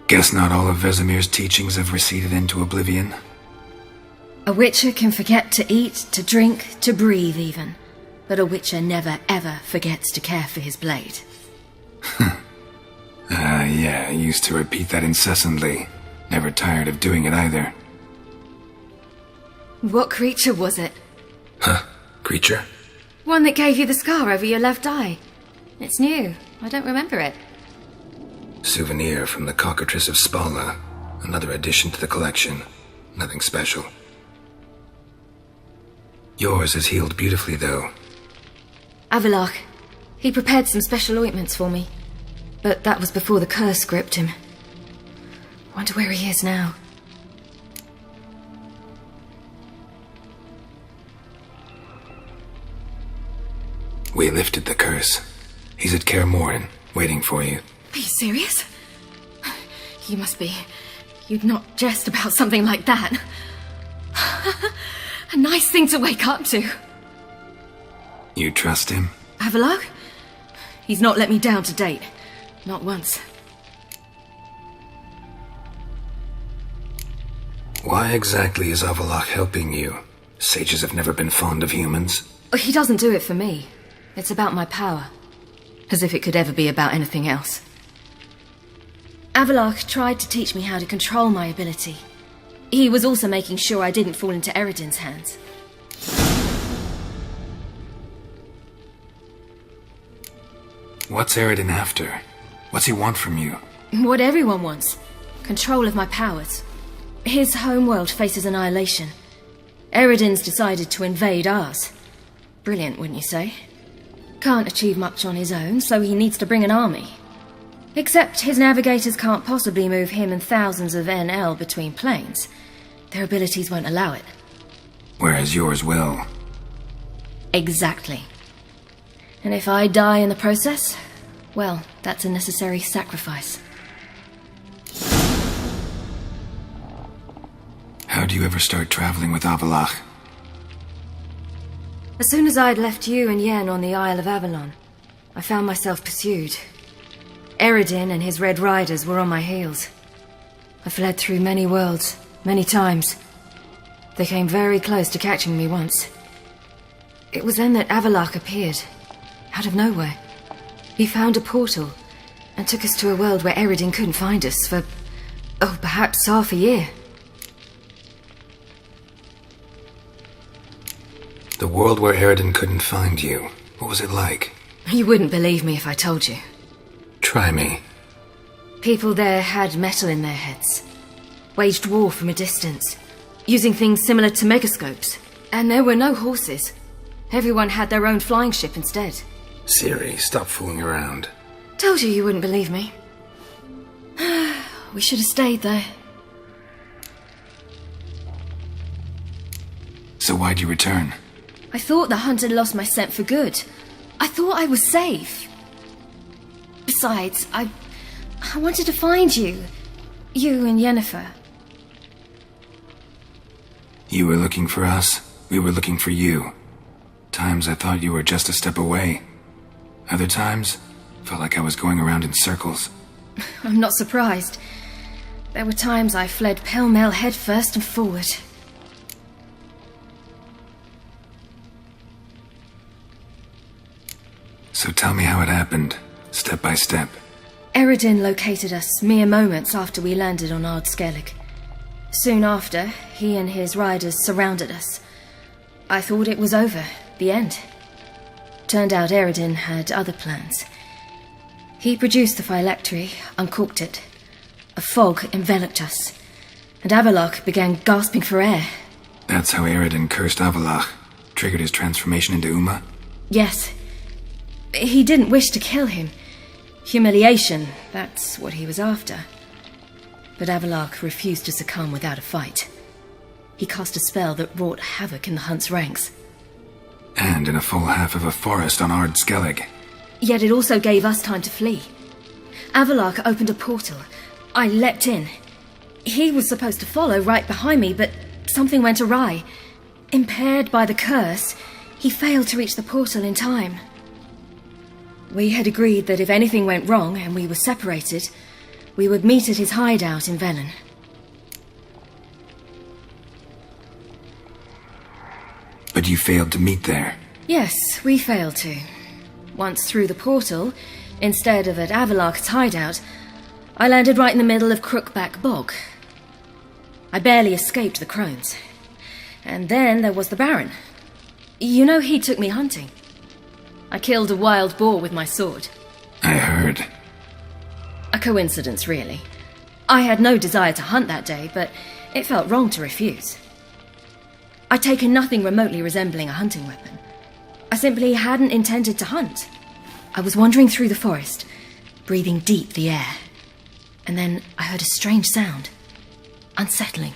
Guess not all of Vesemir's teachings have receded into oblivion. A Witcher can forget to eat, to drink, to breathe even. But a Witcher never ever forgets to care for his blade. Yeah, I used to repeat that incessantly. Never tired of doing it either. What creature was it? Huh? Creature? One that gave you the scar over your left eye. It's new. I don't remember it. Souvenir from the cockatrice of Spala. Another addition to the collection. Nothing special. Yours is healed beautifully, though. Avallac'h. He prepared some special ointments for me. But that was before the curse gripped him. Wonder where he is now. We lifted the curse. He's at Kaer Morhen, waiting for you. Are you serious? You must be. You'd not jest about something like that. A nice thing to wake up to. You trust him? Avallac'h? He's not let me down to date. Not once. Why exactly is Avallac'h helping you? Sages have never been fond of humans. He doesn't do it for me. It's about my power. As if it could ever be about anything else. Avallac'h tried to teach me how to control my ability. He was also making sure I didn't fall into Eredin's hands. What's Eredin after? What's he want from you? What everyone wants. Control of my powers. His homeworld faces annihilation. Eredin's decided to invade ours. Brilliant, wouldn't you say? Can't achieve much on his own, so he needs to bring an army. Except his navigators can't possibly move him and thousands of NL between planes. Their abilities won't allow it. Whereas yours will. Exactly. And if I die in the process, well, that's a necessary sacrifice. How do you ever start traveling with Avallac'h? As soon as I'd left you and Yen on the Isle of Avalon, I found myself pursued. Eredin and his Red Riders were on my heels. I fled through many worlds, many times. They came very close to catching me once. It was then that Avallac'h appeared, out of nowhere. He found a portal, and took us to a world where Eredin couldn't find us for, perhaps half a year. The world where Eredin couldn't find you. What was it like? You wouldn't believe me if I told you. Try me. People there had metal in their heads. Waged war from a distance, using things similar to megascopes. And there were no horses. Everyone had their own flying ship instead. Ciri, stop fooling around. Told you wouldn't believe me. We should have stayed there. So why'd you return? I thought the hunt had lost my scent for good. I thought I was safe. Besides, I wanted to find you. You and Yennefer. You were looking for us. We were looking for you. Times I thought you were just a step away. Other times, felt like I was going around in circles. I'm not surprised. There were times I fled pell-mell headfirst and forward. So tell me how it happened, step by step. Eredin located us mere moments after we landed on Ard Skellig. Soon after, he and his riders surrounded us. I thought it was over, the end. Turned out Eredin had other plans. He produced the phylactery, uncorked it. A fog enveloped us, and Avallac'h began gasping for air. That's how Eredin cursed Avallac'h, triggered his transformation into Uma? Yes. He didn't wish to kill him. Humiliation, that's what he was after. But Avallac'h refused to succumb without a fight. He cast a spell that wrought havoc in the Hunt's ranks. And in a full half of a forest on Ard Skellig. Yet it also gave us time to flee. Avallac'h opened a portal. I leapt in. He was supposed to follow right behind me, but something went awry. Impaired by the curse, he failed to reach the portal in time. We had agreed that if anything went wrong and we were separated, we would meet at his hideout in Velen. But you failed to meet there. Yes, we failed to. Once through the portal, instead of at Avallac'h's hideout, I landed right in the middle of Crookback Bog. I barely escaped the crones. And then there was the Baron. You know, he took me hunting. I killed a wild boar with my sword. I heard. A coincidence, really. I had no desire to hunt that day, but it felt wrong to refuse. I'd taken nothing remotely resembling a hunting weapon. I simply hadn't intended to hunt. I was wandering through the forest, breathing deep the air. And then I heard a strange sound. Unsettling.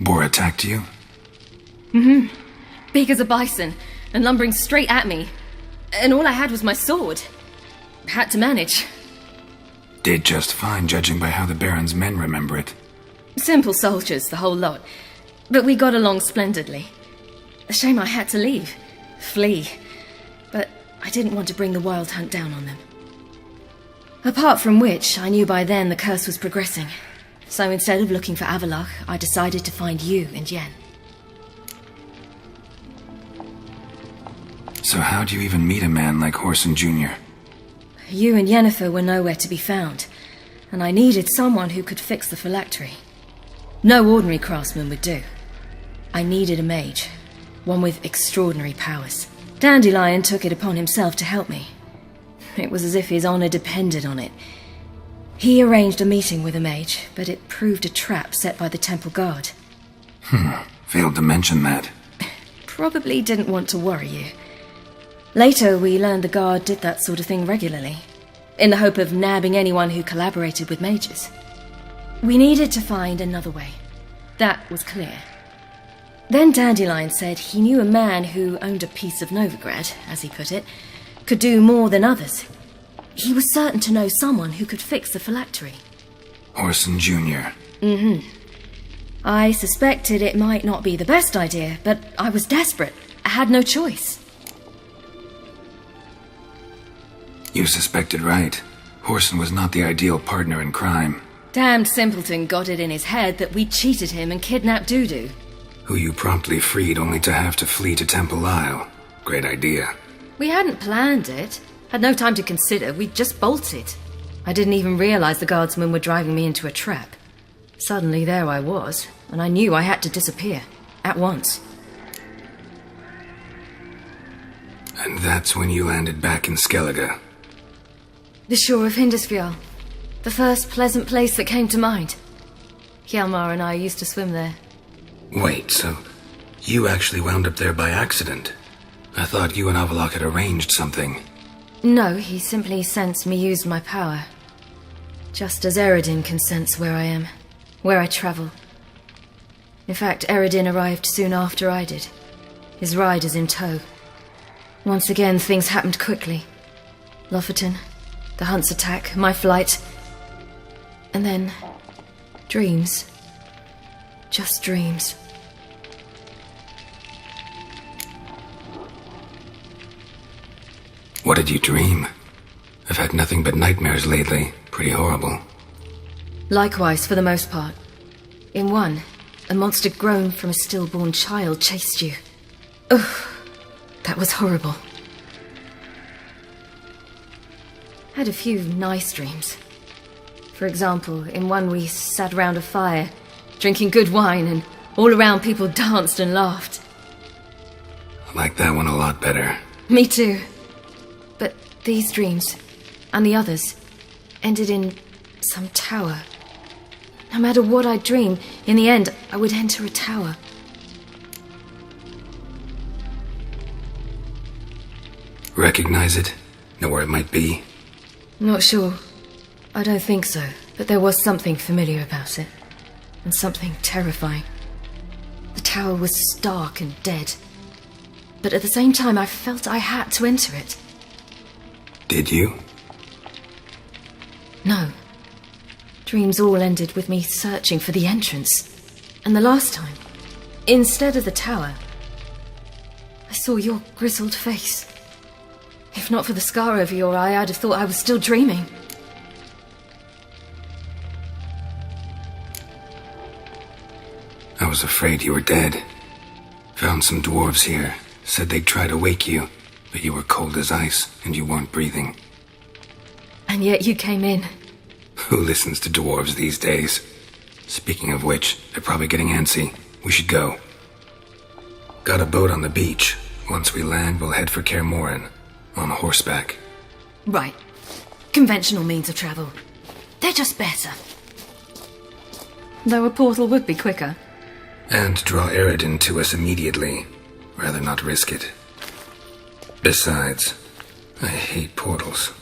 Boar attacked you? Mm-hmm. Big as a bison, and lumbering straight at me. And all I had was my sword. Had to manage. Did just fine, judging by how the Baron's men remember it. Simple soldiers, the whole lot. But we got along splendidly. A shame I had to leave. Flee. But I didn't want to bring the Wild Hunt down on them. Apart from which, I knew by then the curse was progressing. So instead of looking for Avallac'h, I decided to find you and Yen. So how'd you even meet a man like Whoreson Jr.? You and Yennefer were nowhere to be found, and I needed someone who could fix the phylactery. No ordinary craftsman would do. I needed a mage, one with extraordinary powers. Dandelion took it upon himself to help me. It was as if his honor depended on it. He arranged a meeting with a mage, but it proved a trap set by the temple guard. Failed to mention that. Probably didn't want to worry you. Later, we learned the guard did that sort of thing regularly, in the hope of nabbing anyone who collaborated with mages. We needed to find another way. That was clear. Then Dandelion said he knew a man who owned a piece of Novigrad, as he put it, could do more than others. He was certain to know someone who could fix the phylactery. Whoreson Jr. Mm-hmm. I suspected it might not be the best idea, but I was desperate. I had no choice. You suspected right. Whoreson was not the ideal partner in crime. Damned simpleton got it in his head that we cheated him and kidnapped Dudu. Who you promptly freed only to have to flee to Temple Isle. Great idea. We hadn't planned it. Had no time to consider. We just bolted. I didn't even realize the guardsmen were driving me into a trap. Suddenly there I was, and I knew I had to disappear. At once. And that's when you landed back in Skellige. The shore of Hindisfjall. The first pleasant place that came to mind. Hjalmar and I used to swim there. Wait, so you actually wound up there by accident? I thought you and Avallac'h had arranged something. No, he simply sensed me use my power. Just as Eredin can sense where I am, where I travel. In fact, Eredin arrived soon after I did. His riders in tow. Once again, things happened quickly. Lofoten, the Hunt's attack, my flight. And then, dreams. Just dreams. What did you dream? I've had nothing but nightmares lately. Pretty horrible. Likewise, for the most part. In one, a monster grown from a stillborn child chased you. Ugh, that was horrible. Had a few nice dreams. For example, in one we sat around a fire, drinking good wine, and all around people danced and laughed. I like that one a lot better. Me too. But these dreams, and the others, ended in some tower. No matter what I dream, in the end, I would enter a tower. Recognize it? Know where it might be? Not sure. I don't think so, but there was something familiar about it. And something terrifying. The tower was stark and dead. But at the same time, I felt I had to enter it. Did you? No. Dreams all ended with me searching for the entrance. And the last time, instead of the tower, I saw your grizzled face. If not for the scar over your eye, I'd have thought I was still dreaming. I was afraid you were dead. Found some dwarves here. Said they'd try to wake you, but you were cold as ice and you weren't breathing. And yet you came in. Who listens to dwarves these days? Speaking of which, they're probably getting antsy. We should go. Got a boat on the beach. Once we land, we'll head for Kaer Morhen. On horseback. Right. Conventional means of travel. They're just better. Though a portal would be quicker. And draw Eredin to us immediately. Rather not risk it. Besides, I hate portals.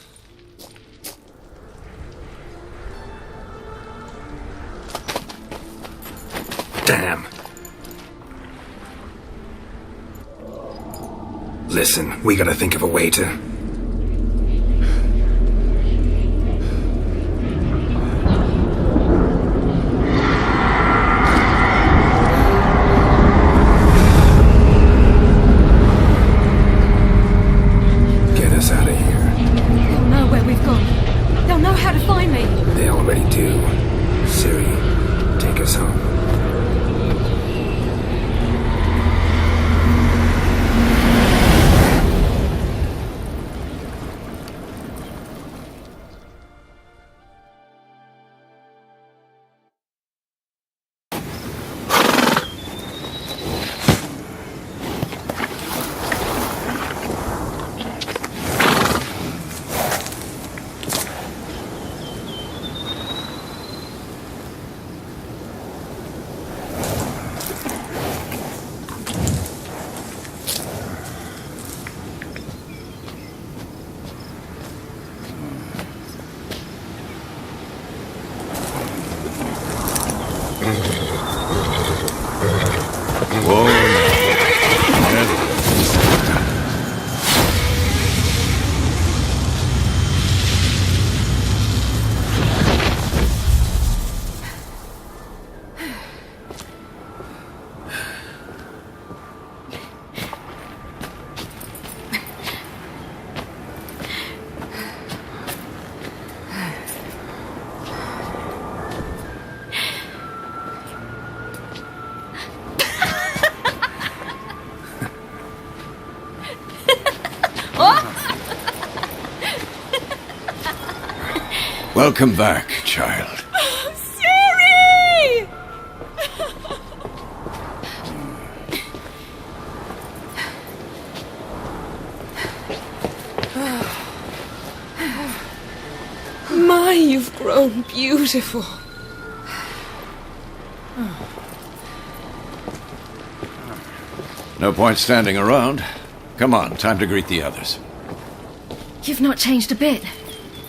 Damn. Listen, we gotta think of a way to... Get us out of here. They'll know where we've gone. They'll know how to find me. They already do. Ciri, take us home. Welcome back, child. Ciri! My, you've grown beautiful. No point standing around. Come on, time to greet the others. You've not changed a bit.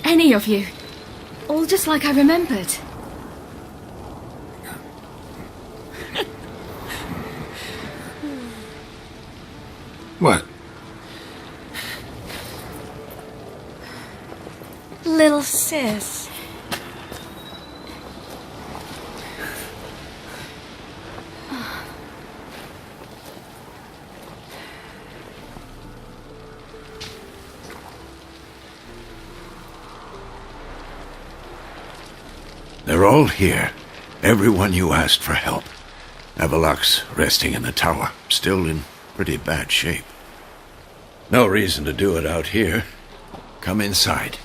Any of you. All just like I remembered. What? Little sis. They're all here. Everyone you asked for help. Avalok's resting in the tower, still in pretty bad shape. No reason to do it out here. Come inside.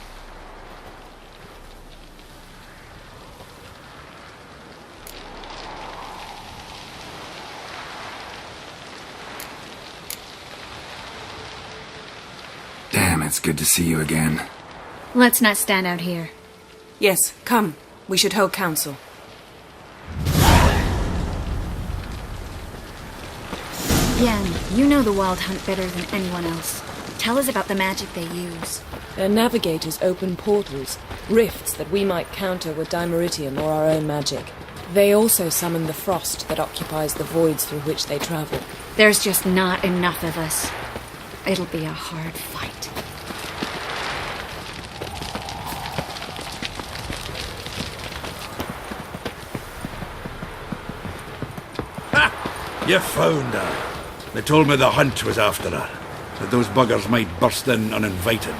It's good to see you again. Let's not stand out here. Yes, come. We should hold council. Yen, you know the Wild Hunt better than anyone else. Tell us about the magic they use. Their navigators open portals, rifts that we might counter with Dimeritium or our own magic. They also summon the frost that occupies the voids through which they travel. There's just not enough of us. It'll be a hard fight. You found her. They told me the hunt was after her, that those buggers might burst in uninvited.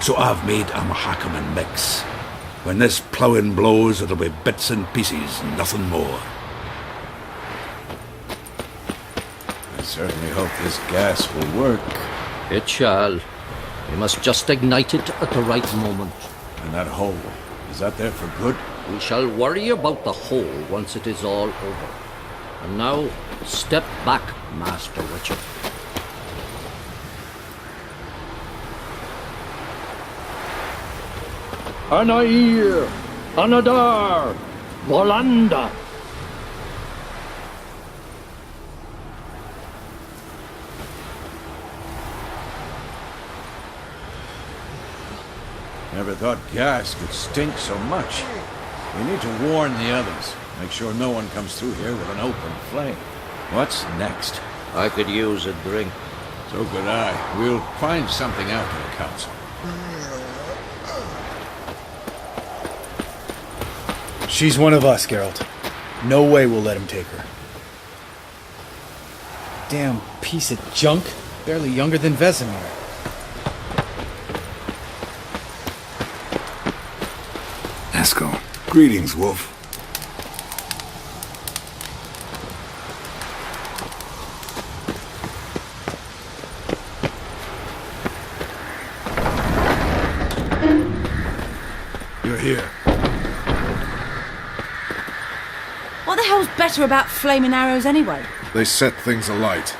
So I've made a Mahakaman mix. When this ploughing blows, it'll be bits and pieces, nothing more. I certainly hope this gas will work. It shall. We must just ignite it at the right moment. And that hole, is that there for good? We shall worry about the hole once it is all over. And now, step back, Master Witcher. Anair, Anadar, Volanda. Never thought gas could stink so much. We need to warn the others. Make sure no one comes through here with an open flame. What's next? I could use a drink. So could I. We'll find something out in the council. She's one of us, Geralt. No way we'll let him take her. Damn piece of junk. Barely younger than Vesemir. Eskel. Greetings, Wolf. You're here. What the hell's better about flaming arrows anyway? They set things alight.